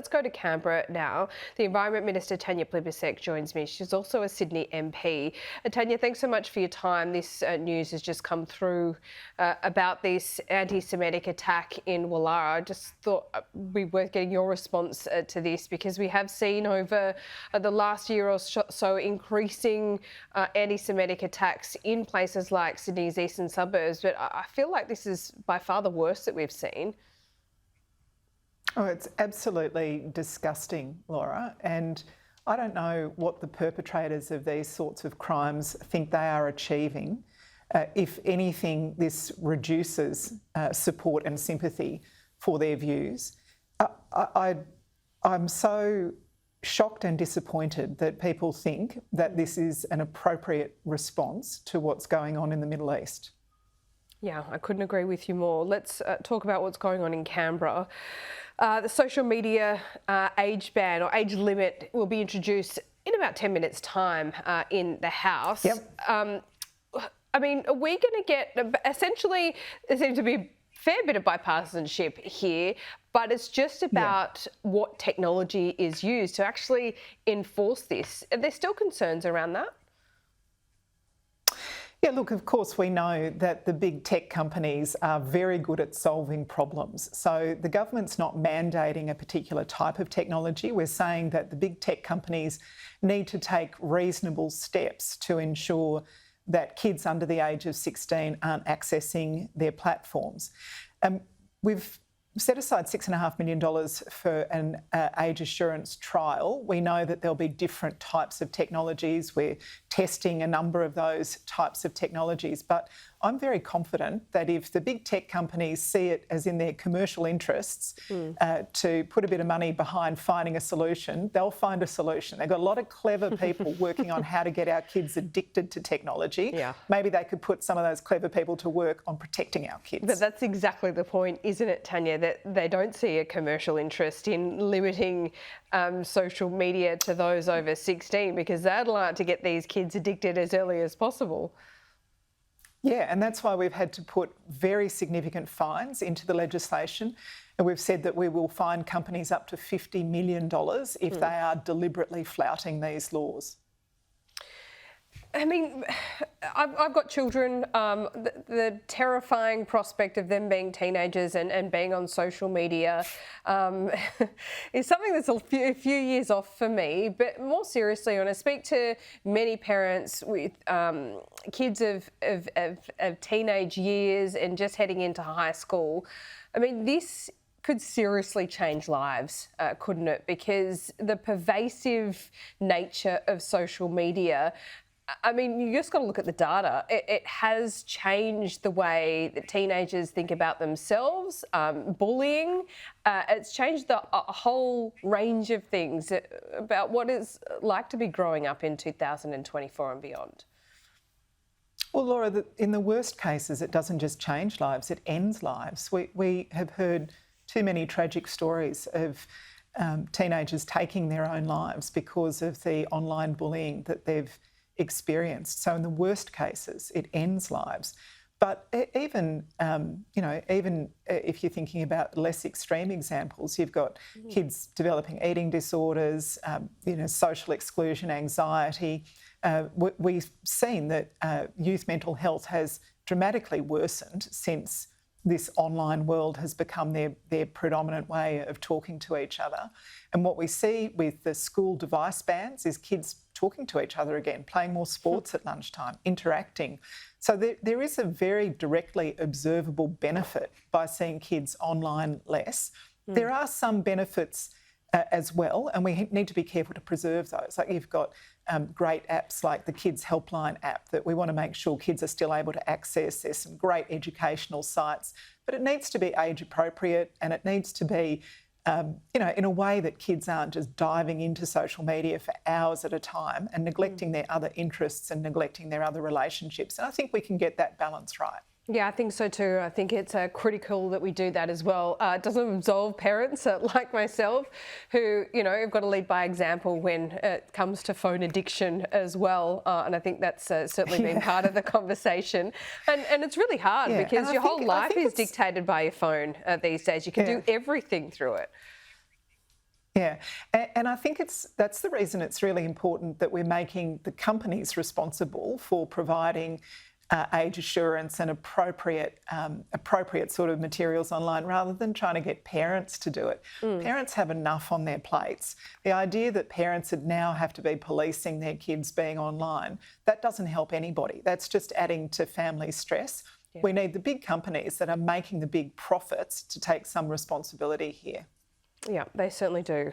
Let's go to Canberra now. The Environment Minister Tanya Plibersek joins me. She's also a Sydney MP. Tanya, thanks so much for your time. This news has just come through about this anti-Semitic attack in Woollahra. I just thought it'd be worth getting your response to this, because we have seen over the last year or so increasing anti-Semitic attacks in places like Sydney's eastern suburbs. But I feel like this is by far the worst that we've seen. Oh, it's absolutely disgusting, Laura, and I don't know what the perpetrators of these sorts of crimes think they are achieving. If anything, this reduces support and sympathy for their views. I'm so shocked and disappointed that people think that this is an appropriate response to what's going on in the Middle East. Yeah, I couldn't agree with you more. Let's talk about what's going on in Canberra. The social media age ban or age limit will be introduced in about 10 minutes' time in the House. Yep. I mean, are we going to get, essentially, there seems to be a fair bit of bipartisanship here, but it's just about what technology is used to actually enforce this. Are there still concerns around that? Yeah, look, of course, we know that the big tech companies are very good at solving problems. So the government's not mandating a particular type of technology. We're saying that the big tech companies need to take reasonable steps to ensure that kids under the age of 16 aren't accessing their platforms. We've set aside $6.5 million for an age assurance trial. We know that there'll be different types of technologies. We're testing a number of those types of technologies. But I'm very confident that if the big tech companies see it as in their commercial interests to put a bit of money behind finding a solution, they'll find a solution. They've got a lot of clever people working on how to get our kids addicted to technology. Yeah. Maybe they could put some of those clever people to work on protecting our kids. But that's exactly the point, isn't it, Tanya, that they don't see a commercial interest in limiting social media to those over 16, because they'd like to get these kids addicted as early as possible. Yeah, and that's why we've had to put very significant fines into the legislation. And we've said that we will fine companies up to $50 million if they are deliberately flouting these laws. I mean, I've got children. The terrifying prospect of them being teenagers and being on social media is something that's a few years off for me. But more seriously, when I speak to many parents with kids of teenage years and just heading into high school, I mean, this could seriously change lives, couldn't it? Because the pervasive nature of social media, I mean, you just got to look at the data. It has changed the way that teenagers think about themselves, bullying. It's changed a whole range of things about what it's like to be growing up in 2024 and beyond. Well, Laura, in the worst cases, it doesn't just change lives, it ends lives. We have heard too many tragic stories of teenagers taking their own lives because of the online bullying that they've experienced. So in the worst cases, it ends lives. But even if you're thinking about less extreme examples, you've got kids developing eating disorders, social exclusion, anxiety. We've seen that youth mental health has dramatically worsened since this online world has become their predominant way of talking to each other. And what we see with the school device bans is kids talking to each other again, playing more sports at lunchtime, interacting. So there is a very directly observable benefit by seeing kids online less. There are some benefits as well, and we need to be careful to preserve those. Like you've got great apps like the Kids Helpline app that we want to make sure kids are still able to access. There's some great educational sites, but it needs to be age appropriate, and it needs to be in a way that kids aren't just diving into social media for hours at a time and neglecting their other interests and neglecting their other relationships. And I think we can get that balance right. Yeah, I think so too. I think it's critical that we do that as well. It doesn't absolve parents like myself who, have got to lead by example when it comes to phone addiction as well. And I think that's certainly been part of the conversation. And it's really hard because your whole life is dictated by your phone these days. You can do everything through it. Yeah, and I think that's the reason it's really important that we're making the companies responsible for providing age assurance and appropriate sort of materials online, rather than trying to get parents to do it. Parents have enough on their plates. The idea that parents would now have to be policing their kids being online, that doesn't help anybody. That's just adding to family stress. Yeah. We need the big companies that are making the big profits to take some responsibility here. Yeah, they certainly do.